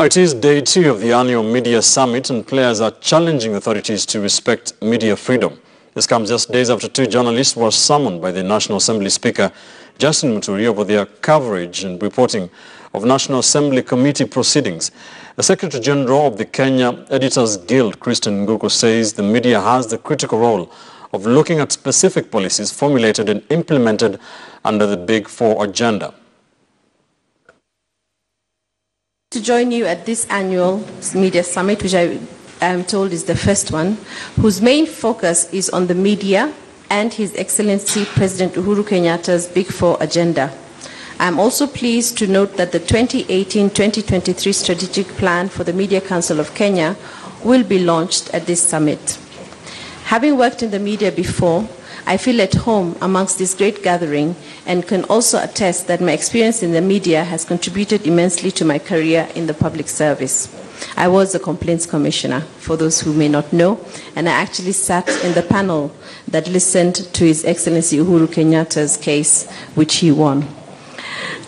It is day 2 of the annual media summit, and players are challenging authorities to respect media freedom. This comes just days after 2 journalists were summoned by the National Assembly Speaker Justine Muturi over their coverage and reporting of National Assembly Committee proceedings. The Secretary General of the Kenya Editors Guild, Christian Nguku, says the media has the critical role of looking at specific policies formulated and implemented under the Big Four agenda. To join you at this annual media summit, which I am told is the first one, whose main focus is on the media and His Excellency President Uhuru Kenyatta's Big Four agenda. I am also pleased to note that the 2018-2023 strategic plan for the Media Council of Kenya will be launched at this summit. Having worked in the media before, I feel at home amongst this great gathering and can also attest that my experience in the media has contributed immensely to my career in the public service. I was a complaints commissioner, for those who may not know, and I actually sat in the panel that listened to His Excellency Uhuru Kenyatta's case, which he won.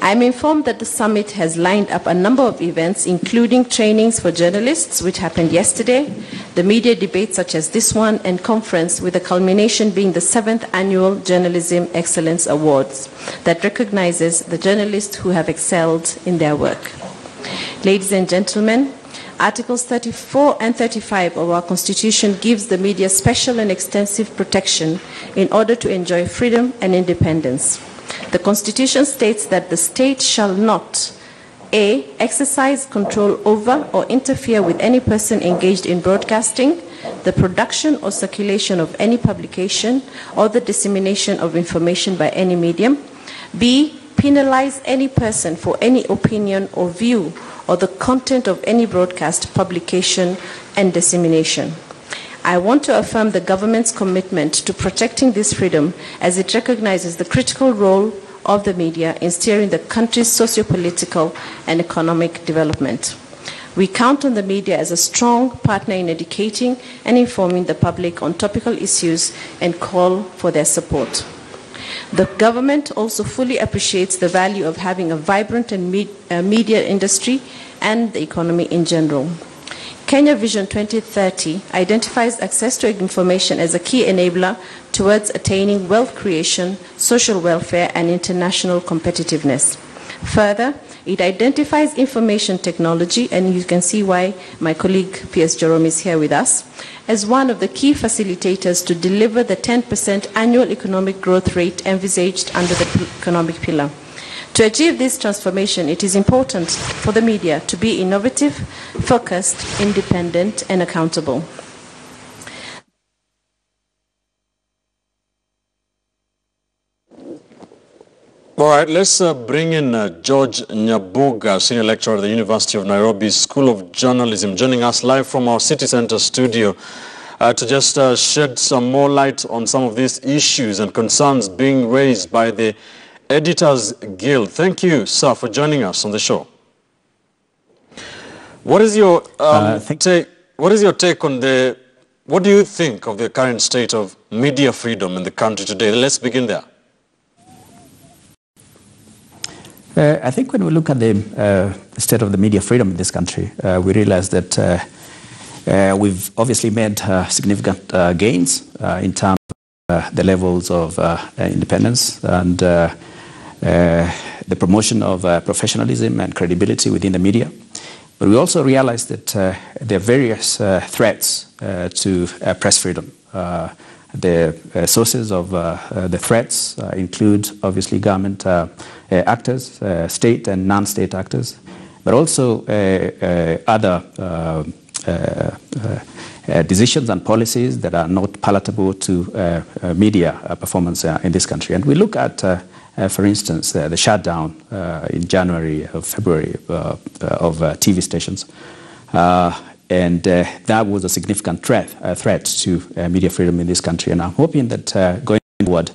I'm informed that the summit has lined up a number of events, including trainings for journalists, which happened yesterday, the media debates such as this one, and conference, with the culmination being the 7th Annual Journalism Excellence Awards that recognizes the journalists who have excelled in their work. Ladies and gentlemen, Articles 34 and 35 of our Constitution gives the media special and extensive protection in order to enjoy freedom and independence. The Constitution states that the state shall not A. Exercise control over or interfere with any person engaged in broadcasting, the production or circulation of any publication, or the dissemination of information by any medium. B. Penalize any person for any opinion or view or the content of any broadcast, publication, and dissemination. I want to affirm the government's commitment to protecting this freedom as it recognizes the critical role of the media in steering the country's socio-political and economic development. We count on the media as a strong partner in educating and informing the public on topical issues and call for their support. The government also fully appreciates the value of having a vibrant and media industry and the economy in general. Kenya Vision 2030 identifies access to information as a key enabler towards attaining wealth creation, social welfare, and international competitiveness. Further, it identifies information technology, and you can see why my colleague P.S. Jerome is here with us, as one of the key facilitators to deliver the 10% annual economic growth rate envisaged under the economic pillar. To achieve this transformation, it is important for the media to be innovative, focused, independent, and accountable. All right, let's bring in George Nyabuga, Senior Lecturer at the University of Nairobi School of Journalism, joining us live from our City Center studio to just shed some more light on some of these issues and concerns being raised by the Editors Guild. Thank you, sir, for joining us on the show. What is your take on what do you think of the current state of media freedom in the country today? Let's begin there. I think when we look at the state of the media freedom in this country, we realize that we've obviously made significant gains in terms of the levels of independence and the promotion of professionalism and credibility within the media. But we also realize that there are various threats to press freedom. The sources of the threats include obviously government actors, state and non-state actors, but also other decisions and policies that are not palatable to media performance in this country. And we look at, for instance, the shutdown in January or February of TV stations. And that was a significant threat to media freedom in this country. And I'm hoping that going forward,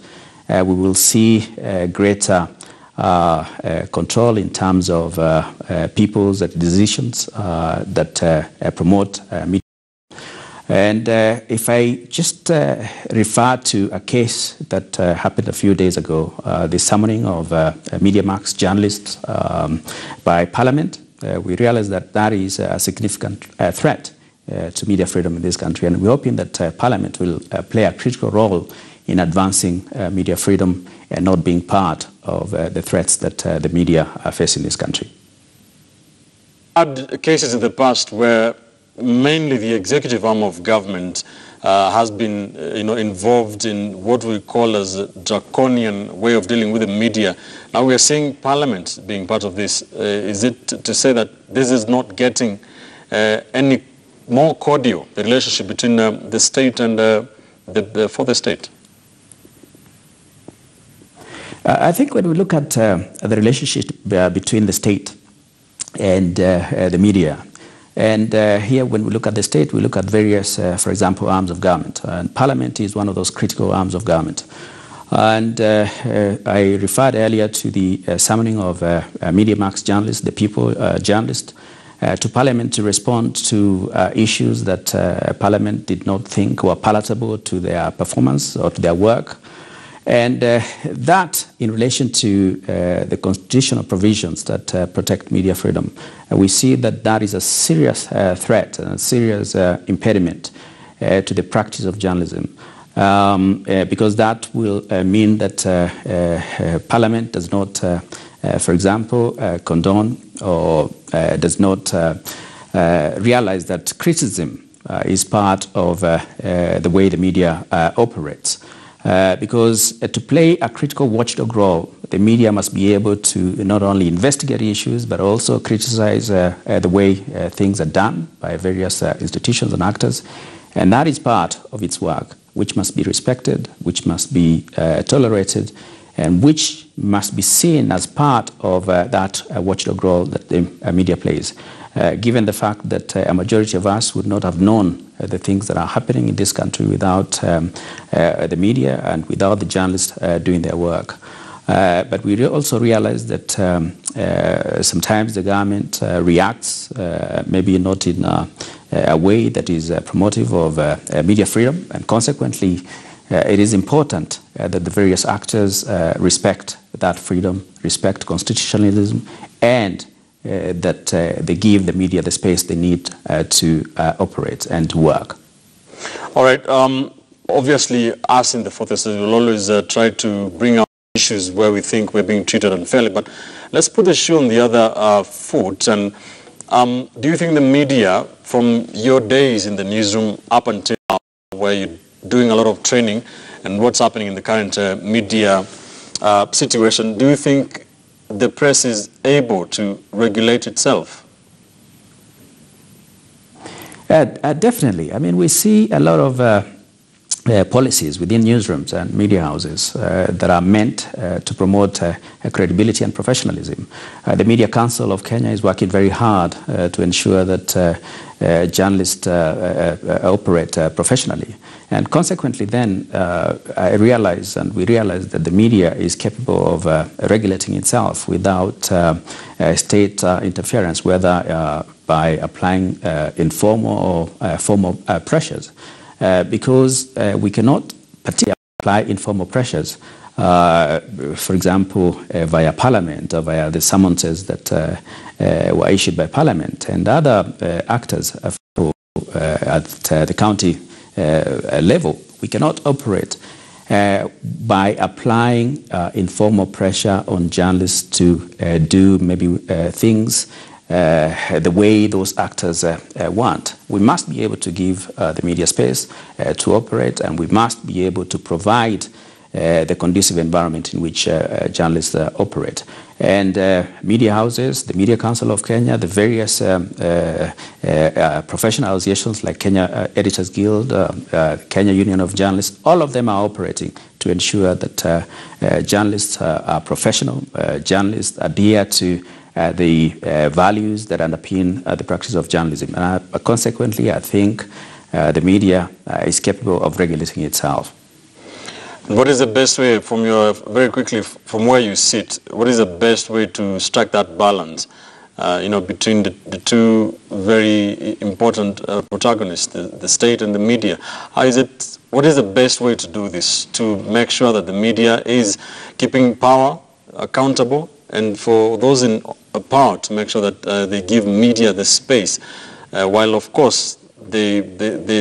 we will see greater control in terms of people's decisions that promote media. And if I just refer to a case that happened a few days ago, the summoning of Media Max journalists by Parliament, we realize that that is a significant threat to media freedom in this country, and we're hoping that Parliament will play a critical role in advancing media freedom and not being part of the threats that the media face in this country. Had cases in the past where mainly the executive arm of government has been involved in what we call as a draconian way of dealing with the media. Now we are seeing Parliament being part of this. Is it to say that this is not getting any more cordial, the relationship between the state and for the state? I think when we look at the relationship between the state and the media, and here when we look at the state, we look at various, for example, arms of government. And Parliament is one of those critical arms of government. And I referred earlier to the summoning of Media Max journalists, the People journalists, to Parliament to respond to issues that Parliament did not think were palatable to their performance or to their work. And that, in relation to the constitutional provisions that protect media freedom, we see that that is a serious threat and a serious impediment to the practice of journalism, because that will mean that Parliament does not, for example, condone or does not realize that criticism is part of the way the media operates. Because to play a critical watchdog role, the media must be able to not only investigate issues, but also criticize the way things are done by various institutions and actors. And that is part of its work, which must be respected, which must be tolerated, and which must be seen as part of that watchdog role that the media plays. Given the fact that a majority of us would not have known the things that are happening in this country without the media and without the journalists doing their work. But we also realize that sometimes the government reacts, maybe not in a way that is promotive of media freedom, and consequently it is important that the various actors respect that freedom, respect constitutionalism, and that they give the media the space they need to operate and to work. All right. Obviously, us in the Fourth Estate will always try to bring out issues where we think we're being treated unfairly. But let's put the shoe on the other foot. And do you think the media, from your days in the newsroom up until now, where you're doing a lot of training and what's happening in the current media situation, do you think the press is able to regulate itself? Definitely. I mean, we see a lot of policies within newsrooms and media houses that are meant to promote credibility and professionalism. The Media Council of Kenya is working very hard to ensure that journalists operate professionally. And consequently then, we realize that the media is capable of regulating itself without state interference, whether by applying informal or formal pressures. Because we cannot particularly apply informal pressures, for example, via Parliament or via the summonses that were issued by Parliament and other actors at the county level. We cannot operate by applying informal pressure on journalists to do maybe things the way those actors want. We must be able to give the media space to operate, and we must be able to provide the conducive environment in which journalists operate. And media houses, the Media Council of Kenya, the various professional associations like Kenya Editors Guild, Kenya Union of Journalists, all of them are operating to ensure that journalists are professional, journalists adhere to the values that underpin the practice of journalism. And consequently, I think the media is capable of regulating itself. What is the best way, very quickly, from where you sit, what is the best way to strike that balance, between the two very important protagonists, the state and the media? What is the best way to do this, to make sure that the media is keeping power accountable, and for those in power to make sure that they give media the space, while of course they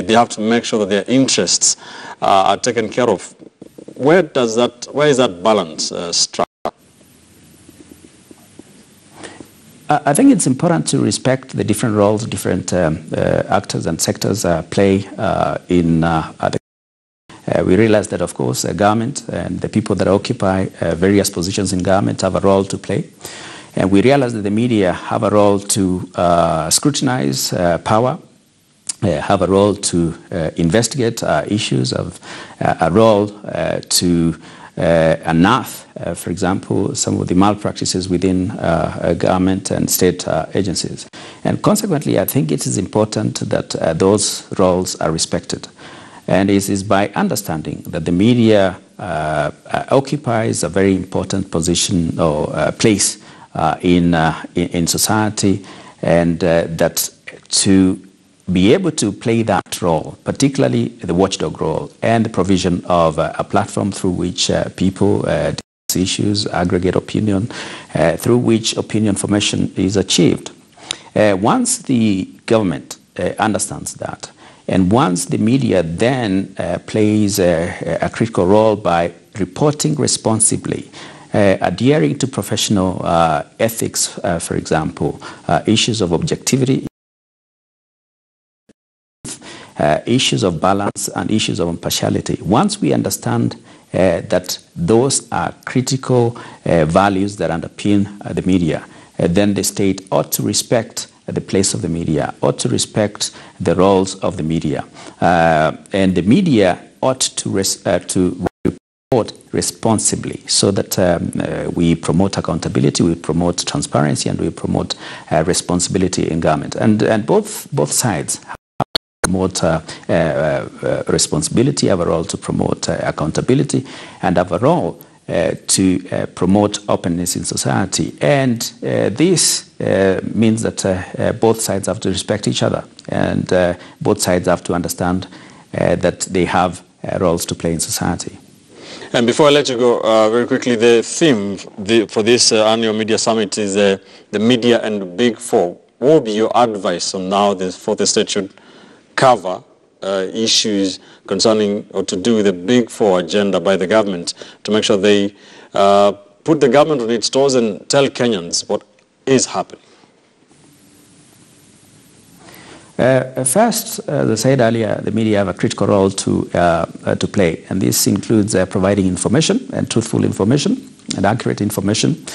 have to make sure that their interests are taken care of. Where is that balance struck? I think it's important to respect the different roles different actors and sectors play in the we realize that, of course, government and the people that occupy various positions in government have a role to play. And we realize that the media have a role to scrutinize power, have a role to investigate issues, of a role to unearth, for example, some of the malpractices within government and state agencies. And consequently, I think it is important that those roles are respected. And it is by understanding that the media occupies a very important position or place in society, and that to be able to play that role, particularly the watchdog role and the provision of a platform through which people discuss issues, aggregate opinion, through which opinion formation is achieved. Once the government understands that, and once the media then plays a critical role by reporting responsibly, adhering to professional ethics, for example, issues of objectivity, issues of balance, and issues of impartiality. Once we understand that those are critical values that underpin the media, then the state ought to respect the place of the media, ought to respect the roles of the media. And the media ought to report responsibly, so that we promote accountability, we promote transparency, and we promote responsibility in government. And both sides promote responsibility, have a role to promote accountability, and have a role to promote openness in society. And this means that both sides have to respect each other, and both sides have to understand that they have roles to play in society. And before I let you go, very quickly, the theme for this annual media summit is the media and the Big Four. What would be your advice on how the fourth estate should cover issues concerning or to do with the Big Four agenda by the government, to make sure they put the government on its toes and tell Kenyans what is happening? First, as I said earlier, the media have a critical role to play, and this includes providing information, and truthful information and accurate information,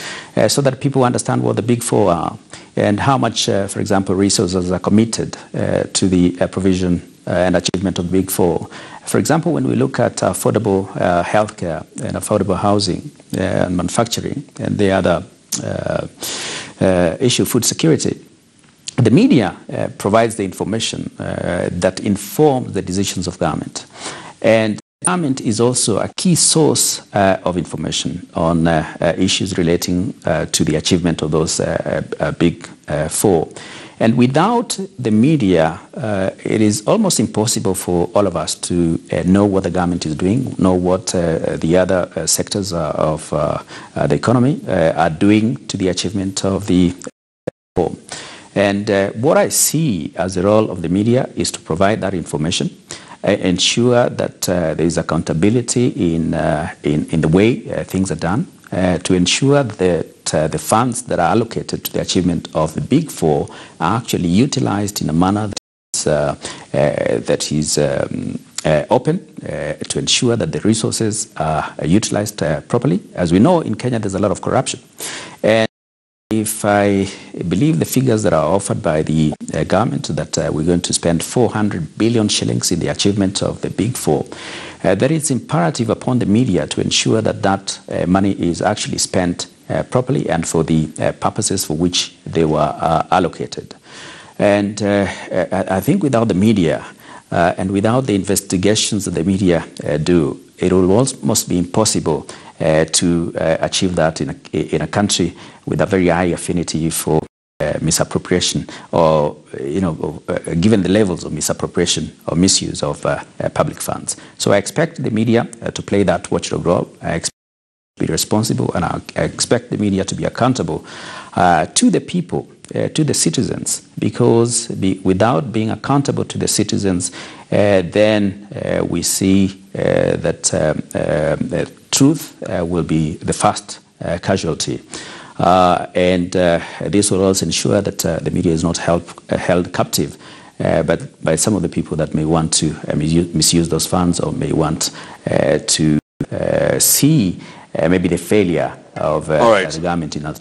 so that people understand what the Big Four are and how much, for example, resources are committed to the provision and achievement of Big Four. For example, when we look at affordable healthcare and affordable housing and manufacturing and the other issue, food security, the media provides the information that informs the decisions of government. And government is also a key source of information on issues relating to the achievement of those Big Four. And without the media, it is almost impossible for all of us to know what the government is doing, know what the other sectors of the economy are doing to the achievement of the Four. And what I see as the role of the media is to provide that information, ensure that there is accountability in the way things are done, to ensure that the funds that are allocated to the achievement of the Big Four are actually utilized in a manner that is open, to ensure that the resources are utilized properly. As we know, in Kenya, there's a lot of corruption. And if I believe the figures that are offered by the government, that we're going to spend 400 billion shillings in the achievement of the Big Four, that it's imperative upon the media to ensure that that money is actually spent properly and for the purposes for which they were allocated. And I think without the media and without the investigations that the media do, it will almost be impossible to achieve that in a country with a very high affinity for misappropriation, or given the levels of misappropriation or misuse of public funds. So I expect the media to play that watchdog role. I expect be responsible, and I expect the media to be accountable to the people, to the citizens, because without being accountable to the citizens, then we see that truth will be the first casualty. And this will also ensure that the media is not held captive but by some of the people that may want to misuse those funds, or may want to see maybe the failure of the government in other